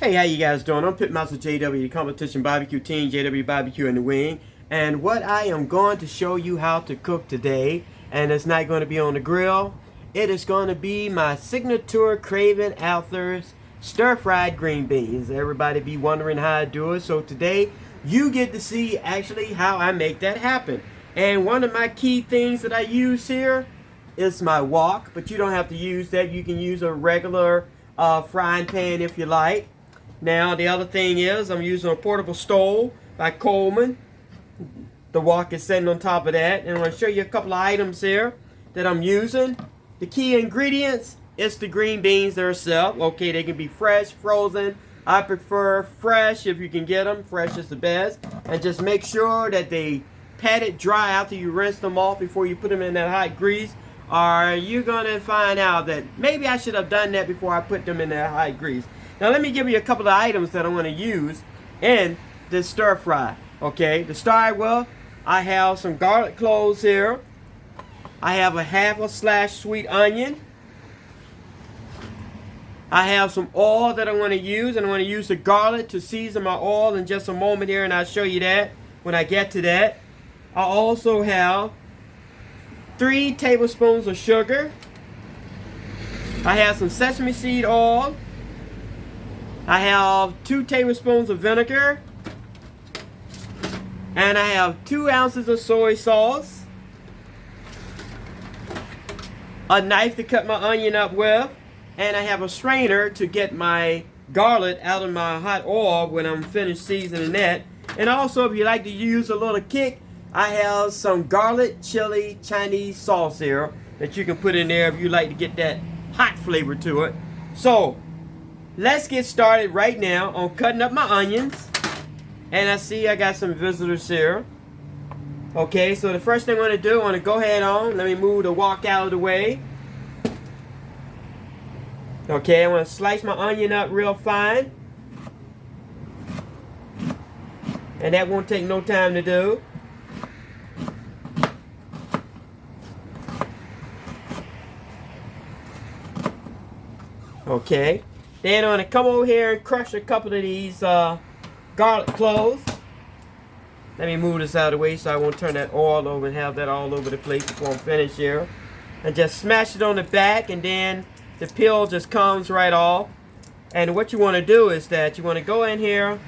Hey, how you guys doing? I'm Pitmaster JW, the competition barbecue team, JW Barbecue in the Wing. And what I am going to show you how to cook today, and it's not going to be on the grill, it is going to be my signature Craven Althers stir-fried green beans. Everybody be wondering how I do it, so today you get to see actually how I make that happen. And one of my key things that I use here is my wok, but you don't have to use that. You can use a regular frying pan if you like. Now the other thing is I'm using a portable stove by Coleman. The wok is sitting on top of that, and I'm going to show you a couple of items here that I'm using. The key ingredients is the green beans themselves. Okay, they can be fresh, frozen. I prefer fresh if you can get them. Fresh is the best. And just make sure that they patted dry after you rinse them off before you put them in that hot grease, or you're going to find out that maybe I should have done that before I put them in that hot grease. Now let me give you a couple of items that I'm going to use in this stir fry. Okay, to start with, I have some garlic cloves here. I have a half a sliced sweet onion. I have some oil that I'm going to use, and I'm going to use the garlic to season my oil in just a moment here, and I'll show you that when I get to that. I also have 3 tablespoons of sugar. I have some sesame seed oil. I have 2 tablespoons of vinegar. And I have 2 ounces of soy sauce. A knife to cut my onion up with. And I have a strainer to get my garlic out of my hot oil when I'm finished seasoning that. And also, if you like to use a little kick, I have some garlic chili Chinese sauce here that you can put in there if you like to get that hot flavor to it. So let's get started right now on cutting up my onions. And I see I got some visitors here. Okay, so the first thing I'm going to do, I want to go ahead on. Let me move the wok out of the way. Okay, I want to slice my onion up real fine. And that won't take no time to do. Okay, then I'm going to come over here and crush a couple of these garlic cloves. Let me move this out of the way so I won't turn that oil over and have that all over the place before I'm finished here. And just smash it on the back, and then the peel just comes right off. And what you want to do is that you want to go in here,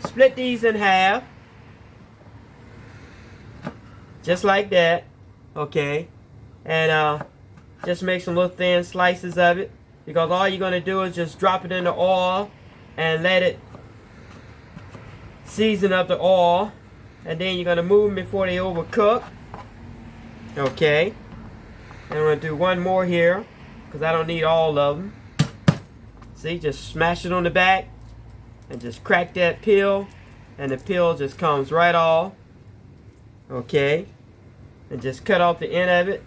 split these in half. Just like that. Okay. And just make some little thin slices of it. Because all you're going to do is just drop it in the oil and let it season up the oil. And then you're going to move them before they overcook. Okay. And I'm going to do one more here because I don't need all of them. See, just smash it on the back and just crack that peel. And the peel just comes right off. Okay. And just cut off the end of it.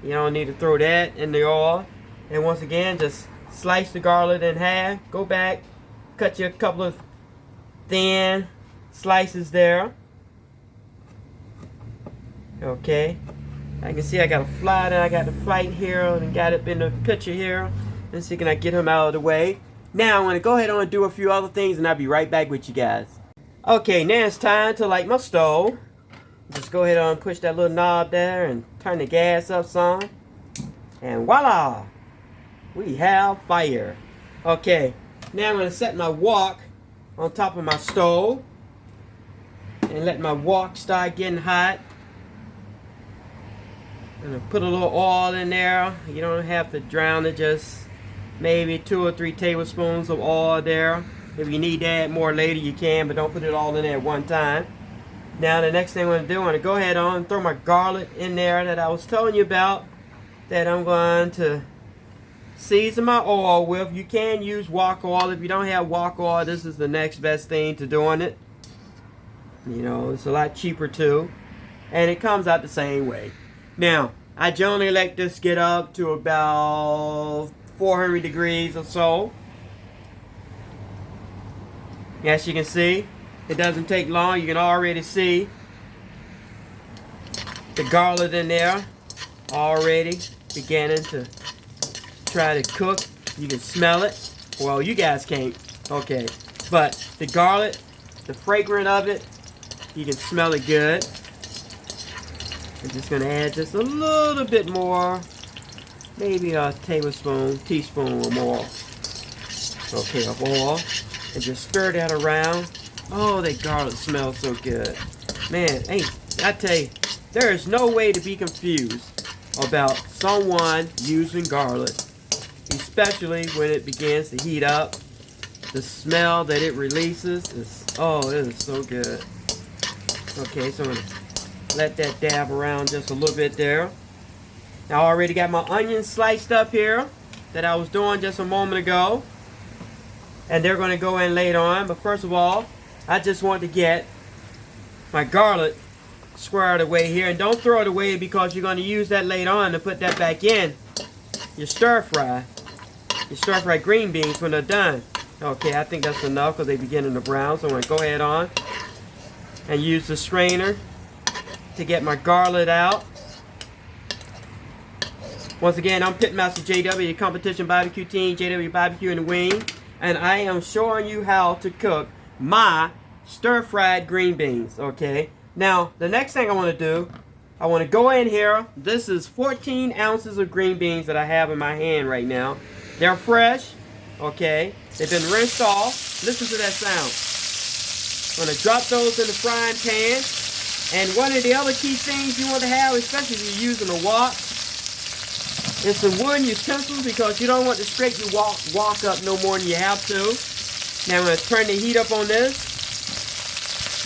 You don't need to throw that in the oil. And once again, just slice the garlic in half. Go back, cut you a couple of thin slices there. Okay. I can see I got a fly there. I got the flight here and got it in the picture here. Let's see, can I get him out of the way? Now I'm going to go ahead and do a few other things, and I'll be right back with you guys. Okay, now it's time to light my stove. Just go ahead and push that little knob there and turn the gas up some. And voila! We have fire. Okay, now I'm going to set my wok on top of my stove and let my wok start getting hot. I'm going to put a little oil in there. You don't have to drown it, just maybe 2 or 3 tablespoons of oil there. If you need to add more later, you can, but don't put it all in there at one time. Now the next thing I'm going to do, I'm going to go ahead on and throw my garlic in there that I was telling you about, that I'm going to season my oil with. You can use wok oil. If you don't have wok oil, this is the next best thing to doing it. You know, it's a lot cheaper too. And it comes out the same way. Now, I generally let this get up to about 400 degrees or so. As you can see, it doesn't take long. You can already see the garlic in there already beginning to try to cook. You can smell it. Well, you guys can't, Okay, but the garlic, the fragrance of it, you can smell it good. I'm just gonna add just a little bit more, maybe a tablespoon, teaspoon or more, okay, of oil, and just stir that around. Oh, that garlic smells so good. Man, hey, I tell you, there is no way to be confused about someone using garlic, especially when it begins to heat up. The smell that it releases is, oh, it is so good. Okay, so I'm gonna let that dab around just a little bit there. Now I already got my onions sliced up here that I was doing just a moment ago, and they're gonna go in later on. But first of all, I just want to get my garlic squared away here, and don't throw it away because you're going to use that later on to put that back in your stir fry green beans when they're done. Okay, I think that's enough because they're beginning to brown, so I'm going to go ahead on and use the strainer to get my garlic out. Once again, I'm Pitmaster JW, the competition barbecue team, JW Barbecue and the Wing, and I am showing you how to cook my stir-fried green beans. Okay, now the next thing I want to do, I want to go in here. This is 14 ounces of green beans that I have in my hand right now. They're fresh. Okay, they've been rinsed off. Listen to that sound. I'm going to drop those in the frying pan. And one of the other key things you want to have, especially if you're using a wok, is some wooden utensils, because you don't want to scrape your wok up no more than you have to. Now I'm going to turn the heat up on this.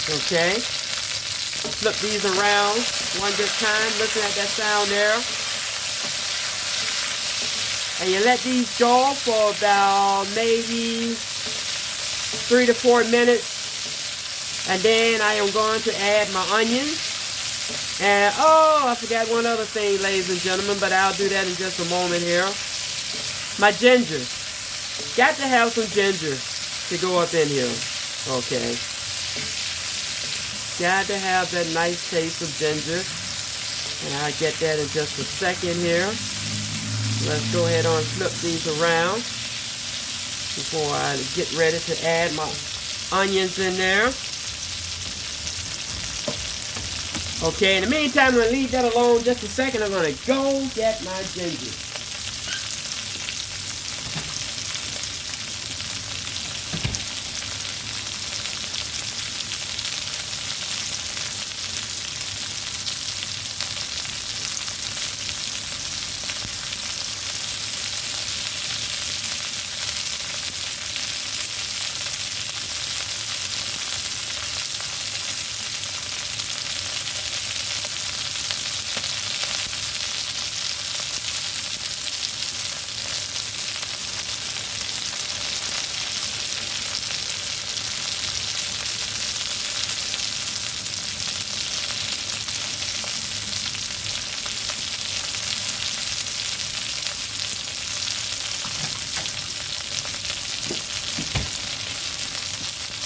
Okay. Flip these around one good time. Listen at that sound there. And you let these go for about maybe 3 to 4 minutes. And then I am going to add my onions. And, oh, I forgot one other thing, ladies and gentlemen, but I'll do that in just a moment here. My ginger. Got to have some ginger to go up in here. Okay. Got to have that nice taste of ginger. And I'll get that in just a second here. Let's go ahead and flip these around before I get ready to add my onions in there. Okay, in the meantime, I'm going to leave that alone just a second. I'm going to go get my ginger.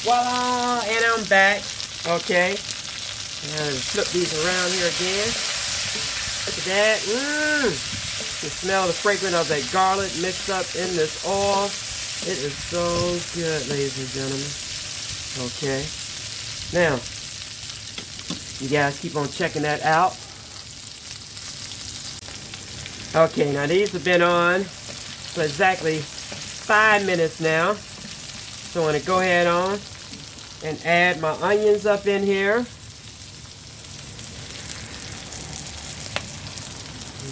Voila, and I'm back. Okay, and flip these around here again. Look at that. You smell the fragrance of that garlic mixed up in this oil. It is so good, ladies and gentlemen. Okay, now you guys keep on checking that out. Okay, now these have been on for exactly 5 minutes now. So I'm going to go ahead on and add my onions up in here.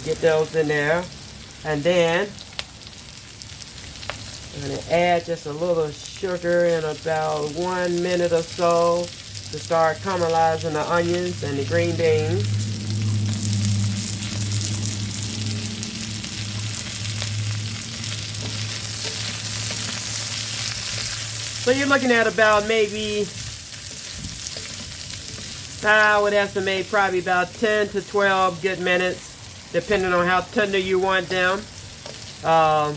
Get those in there. And then I'm going to add just a little sugar in about 1 minute or so to start caramelizing the onions and the green beans. So you're looking at about maybe, I would estimate probably about 10 to 12 good minutes, depending on how tender you want them. I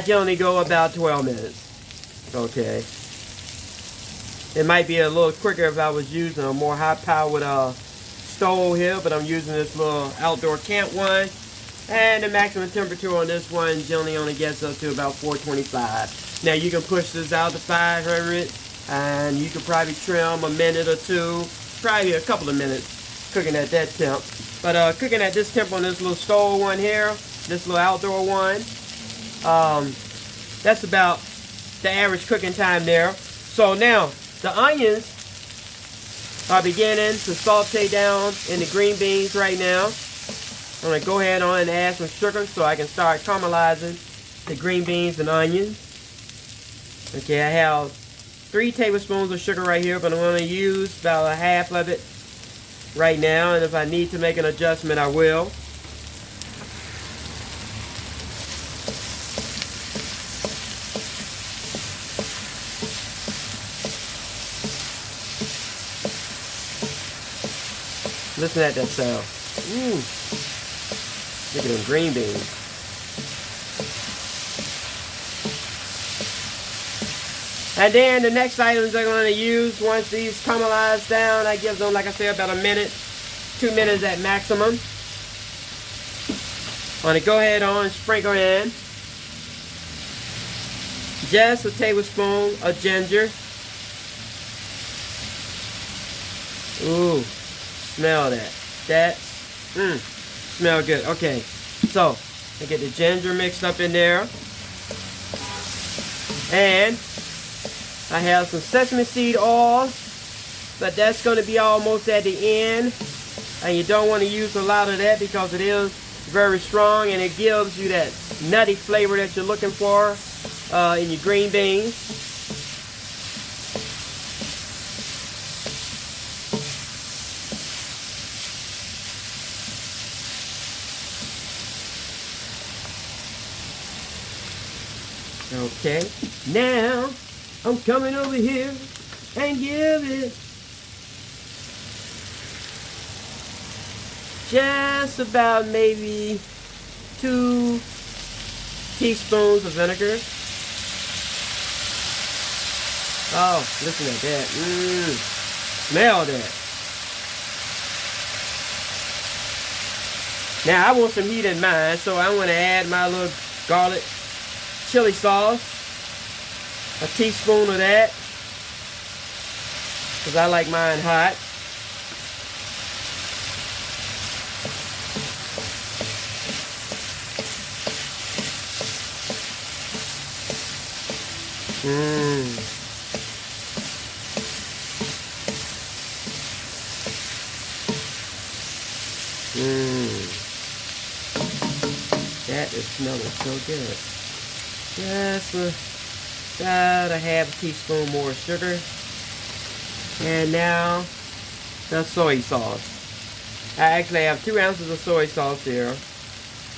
generally go about 12 minutes. Okay. It might be a little quicker if I was using a more high-powered stove here, but I'm using this little outdoor camp one. And the maximum temperature on this one generally only gets up to about 425. Now you can push this out to 500, and you can probably trim a minute or two, probably a couple of minutes cooking at that temp. But cooking at this temp on this little stove one here, this little outdoor one, that's about the average cooking time there. So now the onions are beginning to saute down in the green beans right now. I'm going to go ahead on and add some sugar so I can start caramelizing the green beans and onions. Okay, I have 3 tablespoons of sugar right here, but I'm going to use about a half of it right now, and if I need to make an adjustment, I will. Listen at that sound. Look at them green beans. And then the next items I'm going to use, once these caramelize down, I give them, like I said, about a minute, 2 minutes at maximum. I'm going to go ahead on and sprinkle in just a tablespoon of ginger. Ooh, smell that. That's, smell good. Okay, so I get the ginger mixed up in there, and I have some sesame seed oil, but that's going to be almost at the end, and you don't want to use a lot of that because it is very strong and it gives you that nutty flavor that you're looking for in your green beans. Okay, now I'm coming over here and give it just about maybe 2 teaspoons of vinegar. Oh, listen at that. Smell that. Now I want some heat in mine, so I want to add my little garlic chili sauce, a teaspoon of that, because I like mine hot. That is smelling so good. Just about a half a teaspoon more sugar. And now the soy sauce. I actually have 2 ounces of soy sauce here.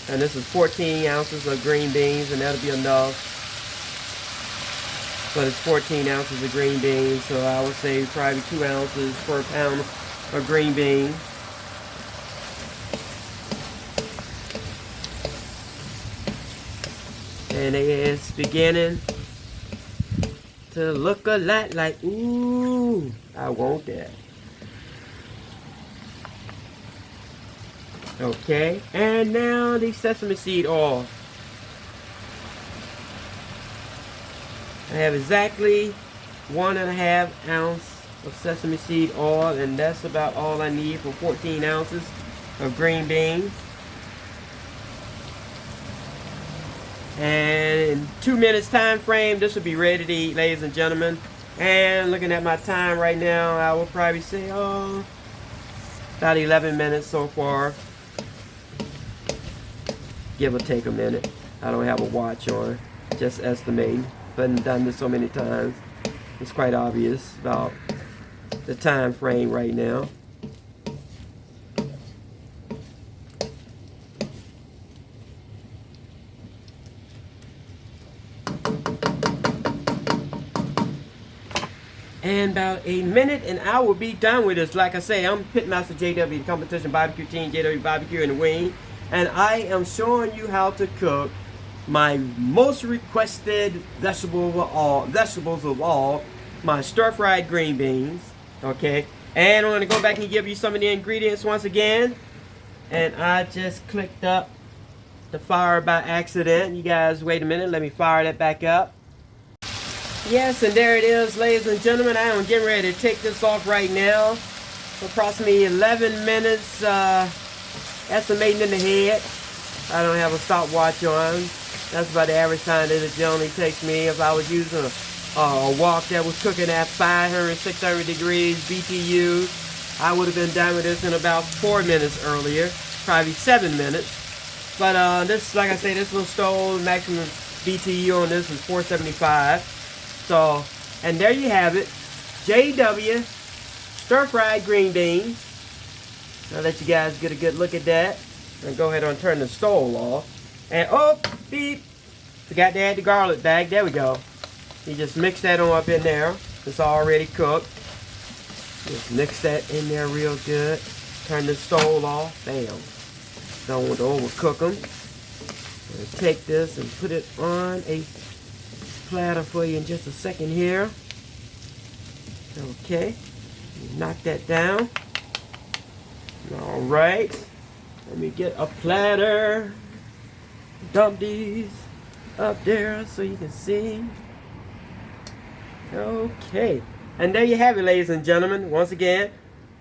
And this is 14 ounces of green beans, and that'll be enough. But it's 14 ounces of green beans, so I would say probably 2 ounces per pound of green beans. And it's beginning to look a lot like, ooh, I want that. Okay, and now the sesame seed oil. I have exactly 1.5 ounce of sesame seed oil, and that's about all I need for 14 ounces of green beans. And in 2 minutes time frame, this will be ready to eat, ladies and gentlemen. And looking at my time right now, I will probably say, about 11 minutes so far. Give or take a minute. I don't have a watch on, just estimating. But done this so many times, it's quite obvious about the time frame right now. And about a minute and I will be done with this. Like I say, I'm Pitmaster JW, the competition barbecue team, JW Barbecue in the Wing. And I am showing you how to cook my most requested vegetables of all, my stir-fried green beans. Okay, and I'm going to go back and give you some of the ingredients once again. And I just clicked up the fire by accident. You guys wait a minute, let me fire that back up. Yes, and there it is, ladies and gentlemen. I am getting ready to take this off right now. Approximately 11 minutes estimating in the head. I don't have a stopwatch on. That's about the average time that it generally takes me. If I was using a wok that was cooking at 500, 600 degrees BTU, I would have been done with this in about 4 minutes earlier, probably 7 minutes. But this, like I say, this little stove, maximum BTU on this is 475. So, and there you have it, JW stir-fried green beans. I'll let you guys get a good look at that. And go ahead and turn the stove off. And oh, beep, forgot to add the garlic bag. There we go. You just mix that on up in there. It's already cooked. Just mix that in there real good. Turn the stove off. Bam. Don't want to overcook them. I'm going to take this and put it on a platter for you in just a second here. Okay. Knock that down. All right. Let me get a platter. Dump these up there so you can see. Okay. And there you have it, ladies and gentlemen. Once again,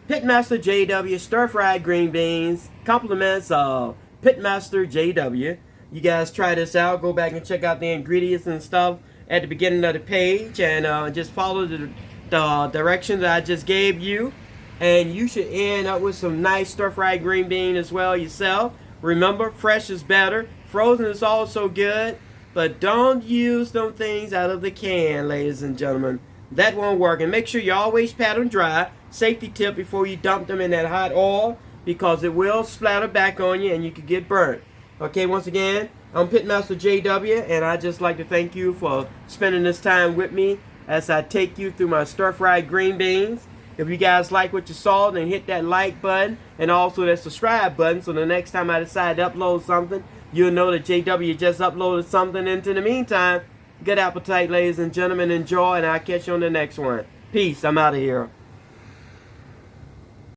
Pitmaster JW stir-fried green beans. Compliments of Pitmaster JW. You guys try this out. Go back and check out the ingredients and stuff at the beginning of the page. And just follow the directions that I just gave you. And you should end up with some nice stir-fried green bean as well yourself. Remember, fresh is better. Frozen is also good. But don't use them things out of the can, ladies and gentlemen. That won't work. And make sure you always pat them dry. Safety tip before you dump them in that hot oil, because it will splatter back on you and you could get burnt. Okay, once again, I'm Pitmaster JW, and I'd just like to thank you for spending this time with me as I take you through my stir-fried green beans. If you guys like what you saw, then hit that like button and also that subscribe button, so the next time I decide to upload something, you'll know that JW just uploaded something. And in the meantime, good appetite, ladies and gentlemen. Enjoy, and I'll catch you on the next one. Peace. I'm out of here.